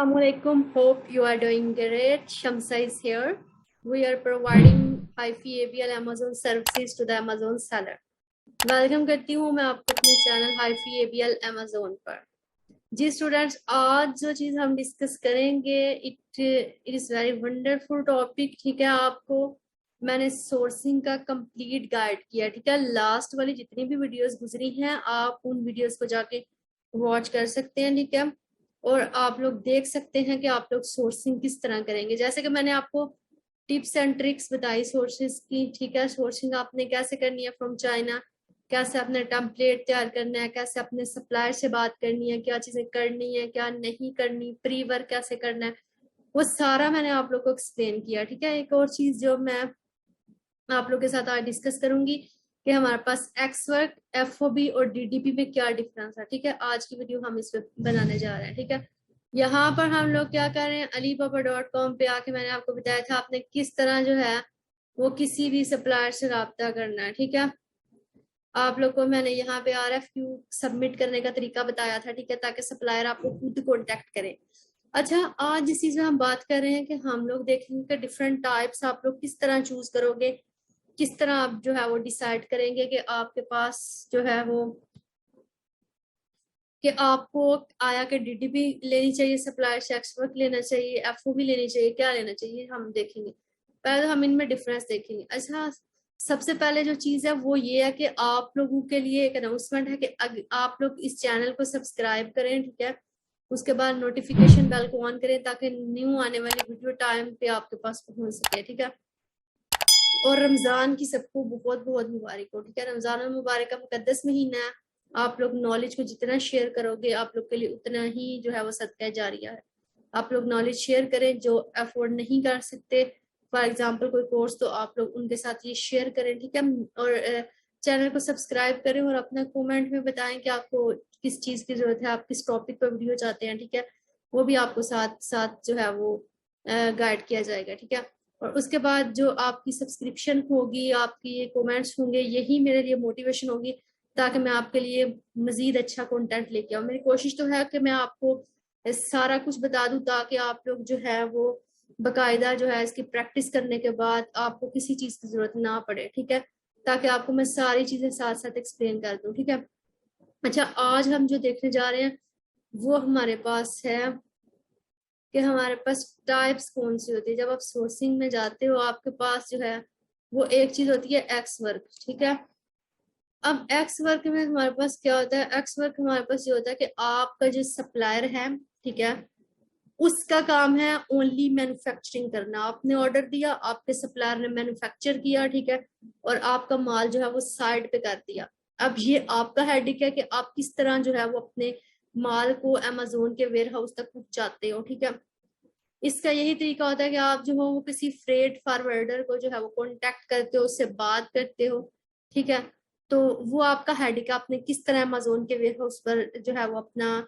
Assalamualaikum. Hope you are doing great. Shamsa is here. We are providing HiFi ABL Amazon services to the Amazon seller. Welcome करती हूँ मैं आपको अपने channel HiFi ABL Amazon पर। जी students, आज जो चीज हम डिस्कस करेंगे it is very wonderful topic. ठीक है, आपको मैंने सोर्सिंग का कंप्लीट गाइड किया। ठीक है, लास्ट वाली जितनी भी वीडियोस गुजरी हैं आप उन वीडियोस को जाके वॉच कर सकते हैं। ठीक है, और आप लोग देख सकते हैं कि आप लोग सोर्सिंग किस तरह करेंगे। जैसे कि मैंने आपको टिप्स एंड ट्रिक्स बताई सोर्सेज की। ठीक है, सोर्सिंग आपने कैसे करनी है फ्रॉम चाइना, कैसे अपने टेम्पलेट तैयार करना है, कैसे अपने सप्लायर से बात करनी है, क्या चीजें करनी है क्या नहीं करनी, प्री वर्क कैसे करना है, वो सारा मैंने आप लोग को एक्सप्लेन किया। ठीक है, एक और चीज जो मैं आप लोग के साथ आज डिस्कस करूंगी कि हमारे पास एक्स वर्क, एफओबी और डीडीपी में क्या डिफरेंस है। ठीक है, आज की वीडियो हम इस पे बनाने जा रहे हैं। ठीक है, यहाँ पर हम लोग क्या कर रहे हैं, alibaba.com पे आके मैंने आपको बताया था आपने किस तरह जो है वो किसी भी सप्लायर से रब्ता करना है। ठीक है, आप लोग को मैंने यहाँ पे RFQ सबमिट करने का तरीका बताया था। ठीक है, ताकि सप्लायर आपको खुद कॉन्टेक्ट करे। अच्छा, आज इस चीज में हम बात कर रहे हैं कि हम लोग देखेंगे कि डिफरेंट टाइप्स आप लोग किस तरह चूज करोगे, किस तरह आप जो है वो डिसाइड करेंगे कि आपके पास जो है वो कि आपको आया कि डीडीपी लेनी चाहिए, सप्लायर से एक्सवर्क लेना चाहिए, एफओबी लेनी चाहिए, क्या लेना चाहिए हम देखेंगे। पहले तो हम इनमें डिफरेंस देखेंगे। अच्छा, सबसे पहले जो चीज है वो ये है कि आप लोगों के लिए एक अनाउंसमेंट है कि आप लोग इस चैनल को सब्सक्राइब करें। ठीक है, उसके बाद नोटिफिकेशन बेल को ऑन करें ताकि न्यू आने वाली वीडियो टाइम पे आपके पास पहुंच सके। ठीक है, और रमजान की सबको बहुत बहुत मुबारक हो। ठीक है, रमजान मुबारक का मुकद्दस महीना है। आप लोग नॉलेज को जितना शेयर करोगे आप लोग के लिए उतना ही जो है वो सदका जारिया है। आप लोग नॉलेज शेयर करें, जो अफोर्ड नहीं कर सकते फॉर एग्जांपल कोई कोर्स, तो आप लोग उनके साथ ये शेयर करें। ठीक है, और चैनल को सब्सक्राइब करें और अपना कमेंट में बताएं कि आपको किस चीज की जरूरत है, आप किस टॉपिक पर वीडियो चाहते हैं। ठीक है, वो भी आपको साथ साथ जो है वो गाइड किया जाएगा। ठीक है, और उसके बाद जो आपकी सब्सक्रिप्शन होगी, आपकी ये कमेंट्स होंगे, यही मेरे लिए मोटिवेशन होगी ताकि मैं आपके लिए मजीद अच्छा कंटेंट लेके आऊँ। मेरी कोशिश तो है कि मैं आपको सारा कुछ बता दूं ताकि आप लोग जो है वो बकायदा जो है इसकी प्रैक्टिस करने के बाद आपको किसी चीज की जरूरत ना पड़े। ठीक है, ताकि आपको मैं सारी चीजें साथ साथ एक्सप्लेन कर दूं। ठीक है, अच्छा, आज हम जो देखने जा रहे हैं वो हमारे पास है कि हमारे पास टाइप्स कौन सी होती है। जब आप सोर्सिंग में जाते हो आपके पास जो है वो एक चीज होती है एक्स वर्क। ठीक है, अब एक्स वर्क में हमारे पास क्या होता है, एक्स वर्क हमारे पास ये होता है कि आपका जो सप्लायर है, ठीक है, उसका काम है ओनली मैन्युफैक्चरिंग करना। आपने ऑर्डर दिया, आपके सप्लायर ने मैन्युफैक्चर किया, ठीक है, और आपका माल जो है वो साइड पे कर दिया। अब ये आपका हेडेक है कि आप किस तरह जो है वो अपने माल को अमेजोन के वेयर हाउस तक पहुंचाते हो। ठीक है, इसका यही तरीका होता है कि आप जो हो वो किसी फ्रेट फॉरवर्डर को जो है वो कांटेक्ट करते हो, उससे बात करते हो। ठीक है, तो वो आपका हेडेक है, आपने किस तरह अमेजोन के वेयर हाउस पर जो है वो अपना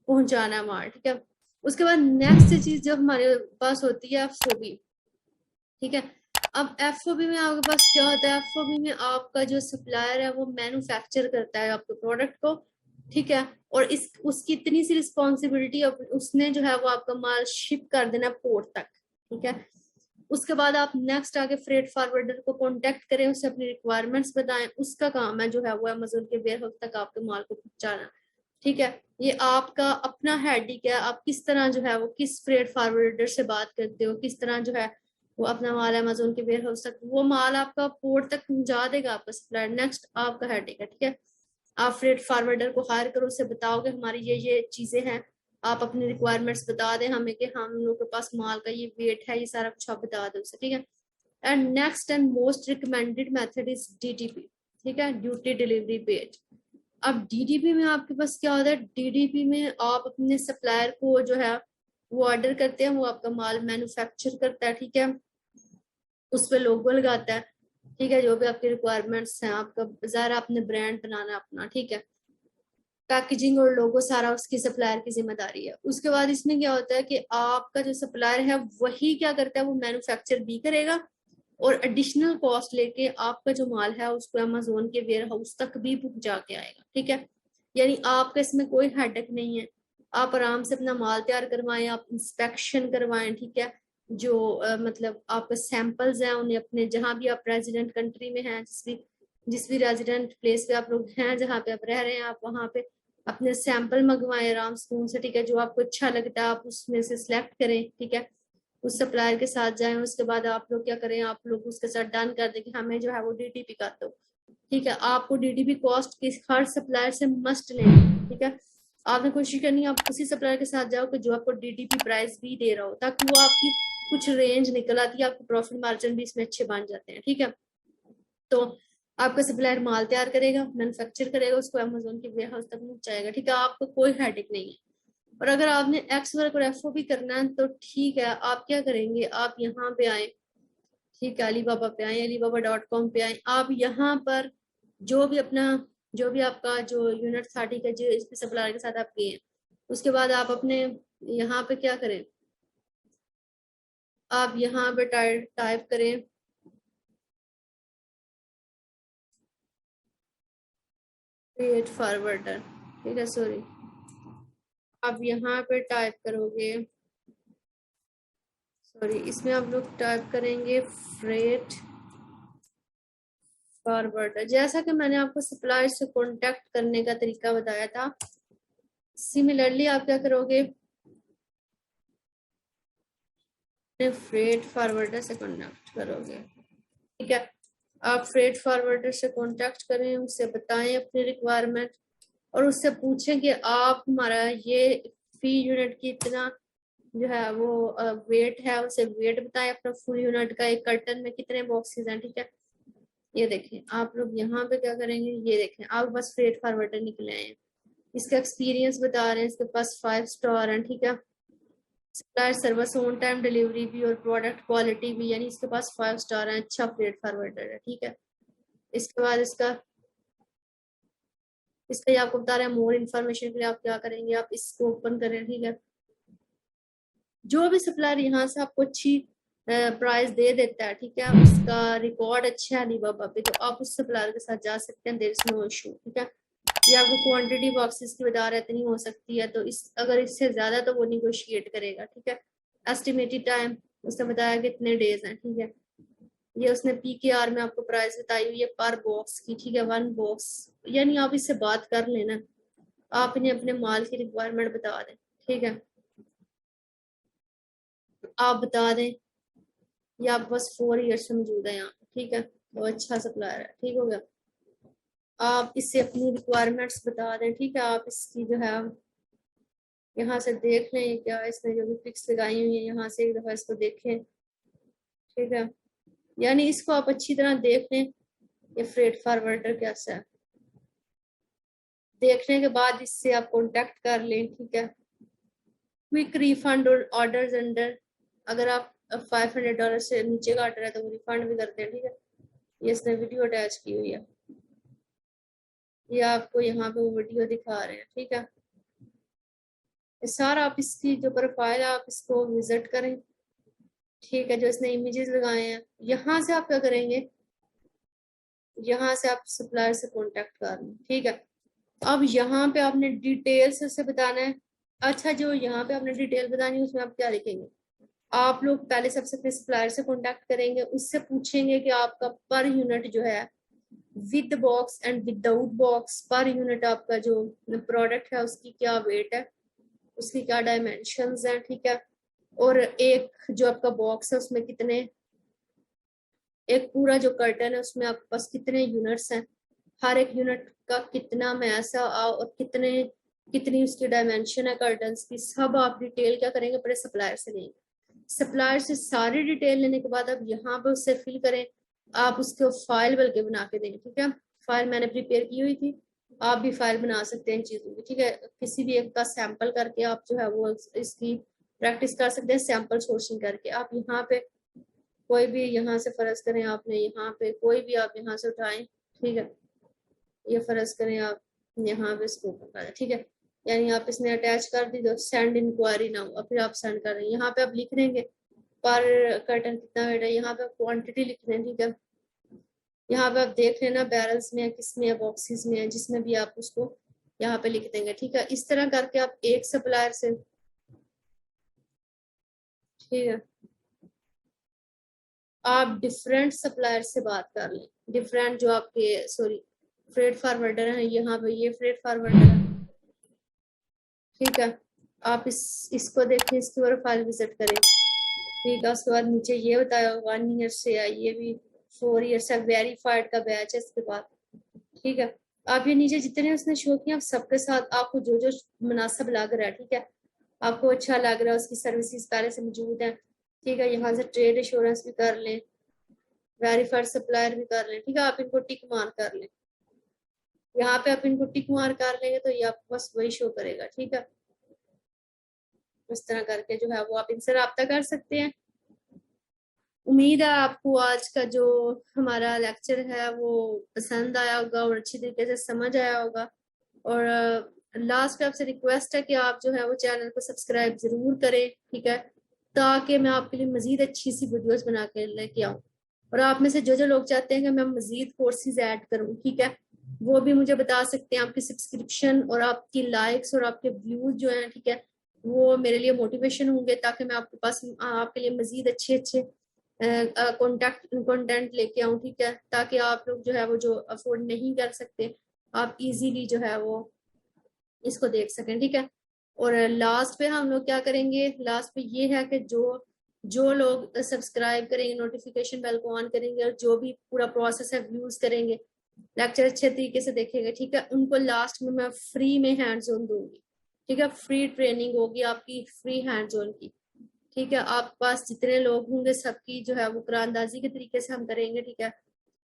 पहुंचाना है माल। ठीक है, उसके बाद नेक्स्ट चीज जो हमारे पास होती है एफओबी। ठीक है, अब एफओबी में आपके पास क्या होता है, एफओबी में आपका जो सप्लायर है वो मैन्युफैक्चर करता है आपके प्रोडक्ट को। ठीक है, और इस उसकी इतनी सी रिस्पॉन्सिबिलिटी, उसने जो है वो आपका माल शिप कर देना पोर्ट तक। ठीक है, उसके बाद आप नेक्स्ट आगे फ्रेट फॉरवर्डर को कांटेक्ट करें, उससे अपनी रिक्वायरमेंट्स बताएं, उसका काम है जो है वो अमेज़न के वेयर हाउस तक आपके माल को पहुंचाना। ठीक है, ये आपका अपना हेडेक है, आप किस तरह जो है वो किस फ्रेट फॉरवर्डर से बात करते हो, किस तरह जो है वो अपना माल अमेज़न के वेयर हाउस तक, वो माल आपका पोर्ट तक पहुंचा देगा आपका सप्लायर, नेक्स्ट आपका हेडेक है। ठीक है, आप फ्रेट फॉरवर्डर को हायर करो, उससे बताओगे हमारी ये चीजें हैं, आप अपनी रिक्वायरमेंट्स बता दें हमें कि हम लोग के पास माल का ये वेट है, ये सारा कुछ आप बता दो उसे। ठीक है, and next and most recommended method is DDP. ठीक है, ड्यूटी डिलीवरी पेड। अब डीडीपी में आपके पास क्या होता है, डीडीपी में आप अपने सप्लायर को जो है वो ऑर्डर करते हैं, वो आपका माल मैन्युफैक्चर करता है। ठीक है, उस पर लोगो लगाता है। ठीक है, जो भी आपकी रिक्वायरमेंट्स हैं, आपका ज़ाहिर आपने ब्रांड बनाना है अपना। ठीक है, पैकेजिंग और लोगो सारा उसकी सप्लायर की जिम्मेदारी है। उसके बाद इसमें क्या होता है कि आपका जो सप्लायर है वही क्या करता है, वो मैन्युफैक्चर भी करेगा और एडिशनल कॉस्ट लेके आपका जो माल है उसको अमेजोन के वेयर हाउस तक भी पहुंचा के आएगा। ठीक है, यानी आपका इसमें कोई हेडेक नहीं है, आप आराम से अपना माल तैयार करवाएं, आप इंस्पेक्शन करवाएं, ठीक है। जो मतलब आपके सैंपल्स हैं उन्हें अपने जहां भी आप रेजिडेंट कंट्री में हैं, जिस भी रेजिडेंट प्लेस पे आप लोग हैं, जहाँ पे आप रह रहे हैं, आप वहां पे अपने सैंपल मंगवाएं आराम से, ठीक है। जो आपको अच्छा लगता है आप उसमें से सिलेक्ट करें, ठीक है। उस सप्लायर के साथ जाएं, उसके बाद आप लोग क्या करें, आप लोग उसके साथ डन कर दें कि हमें जो है वो डीटीपी कर दो, ठीक है। आपको डीटीपी कॉस्ट की हर सप्लायर से मस्ट लेनी, ठीक है। आपने कोशिश करनी है आप उसी सप्लायर के साथ जाओ कि जो आपको डीटीपी प्राइस भी दे रहा हो, ताकि वो आपकी कुछ रेंज निकल आती है, आपको प्रॉफिट मार्जिन भी इसमें अच्छे बन जाते हैं, ठीक है। तो आपका सप्लायर माल तैयार करेगा, मैन्युफैक्चर करेगा, उसको अमेजोन के वेयर हाउस तक पहुंचाएगा, ठीक है। आपको कोई हेडेक नहीं है। और अगर आपने एक्स वर्क और एफओ भी करना है तो ठीक है, आप क्या करेंगे, आप यहाँ पे आए, ठीक है, अलीबाबा पे आए, alibaba.com पे आए। आप यहाँ पर जो भी अपना जो भी आपका जो यूनिट था, ठीक है, जो इस सप्लायर के साथ आप गए हैं, उसके बाद आप अपने यहाँ पे क्या करें, आप यहाँ पे टाइप करें क्रिएट फॉरवर्डर, ठीक है, सॉरी, आप यहाँ पे टाइप करोगे, सॉरी, इसमें आप लोग टाइप करेंगे फ्रेट फॉरवर्डर। जैसा कि मैंने आपको सप्लायर से कांटेक्ट करने का तरीका बताया था, सिमिलरली आप क्या करोगे, फ्रेट फॉरवर्डर से कांटेक्ट करोगे, ठीक है। आप फ्रेट फॉरवर्डर से कांटेक्ट करें, उससे बताएं अपनी रिक्वायरमेंट, और उससे पूछें कि आप हमारा ये फी यूनिट की इतना जो है वो वेट है, उसे वेट बताएं अपना फुल यूनिट का, एक कर्टन में कितने बॉक्सेस हैं, ठीक है। ये देखें आप लोग यहाँ पे क्या करेंगे, ये देखें आप बस फ्रेट फॉरवर्डर निकले हैं, इसका एक्सपीरियंस बता रहे हैं, इसके पास 5 स्टार है, ठीक है। Supplier service, on time delivery भी और प्रोडक्ट क्वालिटी भी, यानी इसके पास 5 स्टार है, अच्छा फ्रेट फॉरवर्डर है, ठीक है। इसके बाद इसका ये आपको बता रहे हैं, मोर इन्फॉर्मेशन के लिए आप क्या करेंगे, आप इसको ओपन करें, ठीक है। जो भी सप्लायर यहाँ से आपको अच्छी प्राइस दे देता है, ठीक है, उसका रिकॉर्ड अच्छा है अलीबाबा पे, तो आप उस सप्लायर के साथ जा सकते हैं, देयर इज नो इशू, ठीक है। ये आपको क्वांटिटी बॉक्सेस की बता रहे इतनी हो सकती है, तो इस अगर इससे ज्यादा तो वो निगोशिएट करेगा, ठीक है। एस्टिमेटेड टाइम उसने बताया कि इतने डेज हैं, ठीक है। ये उसने पीकेआर में आपको प्राइस बताई हुई है पर बॉक्स की, ठीक है, 1 बॉक्स, यानी आप इससे बात कर लेना, आप इन्हें अपने माल की रिक्वायरमेंट बता दें, ठीक है, आप बता दें, या आप बस 4 ईयर से मौजूद है यहाँ, ठीक है, तो अच्छा सप्लायर है, ठीक हो गया। आप इससे अपनी रिक्वायरमेंट्स बता दें, ठीक है। आप इसकी जो है यहाँ से देख लें क्या इसने जो भी पिक्स लगाई हुई है, यहाँ से एक दफा इसको देखें, ठीक है। यानी इसको आप अच्छी तरह देख लें, ये फ्रेट फॉरवर्डर कैसा है, देखने के बाद इससे आप कांटेक्ट कर लें, ठीक है। क्विक रिफंड ऑर्डर्स अंडर, अगर आप $500 से नीचे का ऑर्डर है तो वो रिफंड भी करते हैं, ठीक है। ये इसने वीडियो अटैच की हुई है, ये आपको यहाँ पे वो वीडियो दिखा रहे हैं, ठीक है। ये सारा आप इसकी जो प्रोफाइल है आप इसको विजिट करें, ठीक है, जो इसने इमेजेस लगाए हैं, यहाँ से आप क्या करेंगे, यहाँ से आप सप्लायर से कांटेक्ट कर लें, ठीक है। अब यहाँ पे आपने डिटेल से उसे बताना है। अच्छा, जो यहाँ पे आपने डिटेल बतानी है उसमें आप क्या लिखेंगे, आप लोग पहले सबसे अपने सप्लायर से कांटेक्ट करेंगे, उससे पूछेंगे कि आपका पर यूनिट जो है with box and without box, per unit आपका जो प्रोडक्ट है उसकी क्या वेट है, उसकी क्या डायमेंशंस हैं, ठीक है। और एक जो आपका बॉक्स है उसमें कितने, एक पूरा जो कर्टन है उसमें आपके पास कितने यूनिट्स हैं, हर एक यूनिट का कितना मैस है और कितने कितनी उसकी डायमेंशन है कर्टन्स की, सब आप डिटेल क्या करेंगे, पहले सप्लायर से लेंगे। सप्लायर से सारी डिटेल लेने के बाद आप यहाँ पे उससे फिल करें, आप उसको फाइल बल्कि बना के दें, ठीक है। फाइल मैंने प्रिपेयर की हुई थी, आप भी फाइल बना सकते हैं इन चीज़ों की, ठीक है। किसी भी एक का सैंपल करके आप जो है वो इसकी प्रैक्टिस कर सकते हैं, सैंपल सोर्सिंग करके। आप यहाँ पे कोई भी यहाँ से फर्ज करें, आपने यहाँ पे कोई भी आप यहाँ से उठाएं, ठीक है। ये फर्ज करें आप यहाँ पे इसको कर, ठीक है, यानी आप इसने अटैच कर दी तो सेंड इंक्वायरी नाउ, और फिर आप सेंड कर रहे हैं, यहाँ पे आप लिख देंगे पर कर्टन कितना वेट है, यहाँ पे क्वांटिटी लिख दें, ठीक है। यहाँ पे आप देख लेना बैरल्स में है, किस में है, बॉक्सेस में है, जिसमें भी आप उसको यहाँ पे लिख देंगे, ठीक है। इस तरह करके आप एक सप्लायर से, ठीक है, आप डिफरेंट सप्लायर से बात कर लें, डिफरेंट जो आपके सॉरी फ्रेट फारवर्डर है, यहाँ पे ये फ्रेट फारवर्डर है, ठीक है। आप इसको देखें, इसकी प्रोफाइल विजिट करें, ठीक है। उसके बाद नीचे ये बताया 1 ईयर से है, ये भी 4 ईयर से वेरीफाइड का बैच है इसके बाद, ठीक है। आप ये नीचे जितने उसने शो किया, आप सबके साथ आपको जो जो मुनासिब लग रहा है, ठीक है, आपको अच्छा लग रहा है, उसकी सर्विसेज पहले से मौजूद है, ठीक है। यहाँ से ट्रेड इंश्योरेंस भी कर लें, वेरीफाइड सप्लायर भी कर लें, ठीक है। आप इनको टिक मार कर लें, यहाँ पे आप इनको टिक मार कर लेंगे तो ये आपको बस वही शो करेगा, ठीक है। इस तरह करके जो है वो आप इनसे रब्ता कर सकते हैं। उम्मीद है आपको आज का जो हमारा लेक्चर है वो पसंद आया होगा और अच्छी तरीके से समझ आया होगा। और लास्ट में आपसे रिक्वेस्ट है कि आप जो है वो चैनल को सब्सक्राइब जरूर करें, ठीक है, ताकि मैं आपके लिए मजीद अच्छी सी वीडियोस बना के लेके आऊँ। और आप में से जो जो लोग चाहते हैं कि मैं मजीद कोर्सेज ऐड करूँ, ठीक है, वो भी मुझे बता सकते हैं। आपकी सब्सक्रिप्शन और आपकी लाइक्स और आपके व्यूज जो हैं, ठीक है, वो मेरे लिए मोटिवेशन होंगे, ताकि मैं आपके पास आपके लिए मजीद अच्छे अच्छे कंटेंट लेके आऊँ, ठीक है, ताकि आप लोग जो है वो जो अफोर्ड नहीं कर सकते, आप इजीली जो है वो इसको देख सकें, ठीक है। और लास्ट पे हम लोग क्या करेंगे, लास्ट पे ये है कि जो जो लोग सब्सक्राइब करेंगे, नोटिफिकेशन बेल को ऑन करेंगे और जो भी पूरा प्रोसेस है व्यूज करेंगे, लेक्चर अच्छे तरीके से देखेंगे, ठीक है, उनको लास्ट में मैं फ्री में हैंड्स ऑन दूंगी, ठीक है। फ्री ट्रेनिंग होगी आपकी, फ्री हैंड्स ऑन की, ठीक है। आप पास जितने लोग होंगे सबकी जो है वो कुरानदाजी के तरीके से हम करेंगे, ठीक है।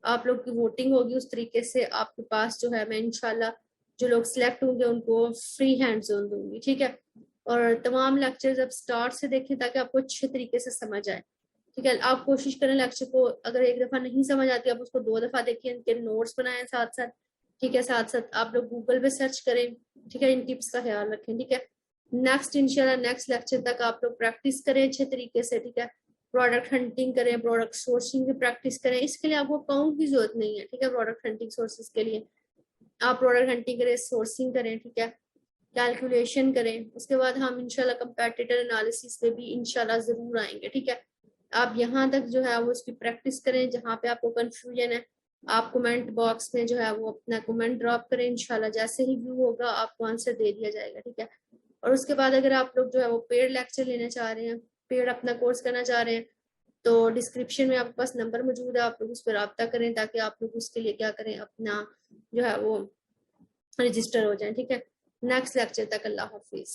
आप लोग की वोटिंग होगी, उस तरीके से आपके पास जो है मैं इंशाल्लाह जो लोग सिलेक्ट होंगे उनको फ्री हैंड जोन दूंगी, ठीक है। और तमाम लेक्चर्स अब स्टार्ट से देखें ताकि आपको अच्छे तरीके से समझ आए, ठीक है। आप कोशिश करें लेक्चर को, अगर एक दफा नहीं समझ आती आप उसको 2 दफा देखिए, इनके नोट्स बनाएं साथ साथ, ठीक है। साथ साथ आप लोग गूगल पे सर्च करें, ठीक है, इन टिप्स का ख्याल रखें, ठीक है। नेक्स्ट इंशाल्लाह नेक्स्ट लेक्चर तक आप लोग प्रैक्टिस करें अच्छे तरीके से, ठीक है। प्रोडक्ट हंटिंग करें, प्रोडक्ट सोर्सिंग की प्रैक्टिस करें, इसके लिए आपको अकाउंट की जरूरत नहीं है, ठीक है। प्रोडक्ट हंटिंग सोर्सेज के लिए आप प्रोडक्ट हंटिंग करें, सोर्सिंग करें, ठीक है, कैलकुलेशन करें। उसके बाद हम इंशाल्लाह कंपैटिटर एनालिसिस पे भी इंशाल्लाह जरूर आएंगे, ठीक है। आप यहाँ तक जो है वो उसकी प्रैक्टिस करें, जहाँ पे आपको कंफ्यूजन है आप कमेंट बॉक्स में जो है वो अपना कमेंट ड्रॉप करें, इंशाल्लाह जैसे ही व्यू होगा आपको आंसर दे दिया जाएगा, ठीक है। और उसके बाद अगर आप लोग जो है वो पेड लेक्चर लेना चाह रहे हैं, पेड अपना कोर्स करना चाह रहे हैं, तो डिस्क्रिप्शन में आपके पास नंबर मौजूद है, आप लोग उस पर रब्ता करें ताकि आप लोग उसके लिए क्या करें, अपना जो है वो रजिस्टर हो जाए, ठीक है। नेक्स्ट लेक्चर तक अल्लाह हाफिज।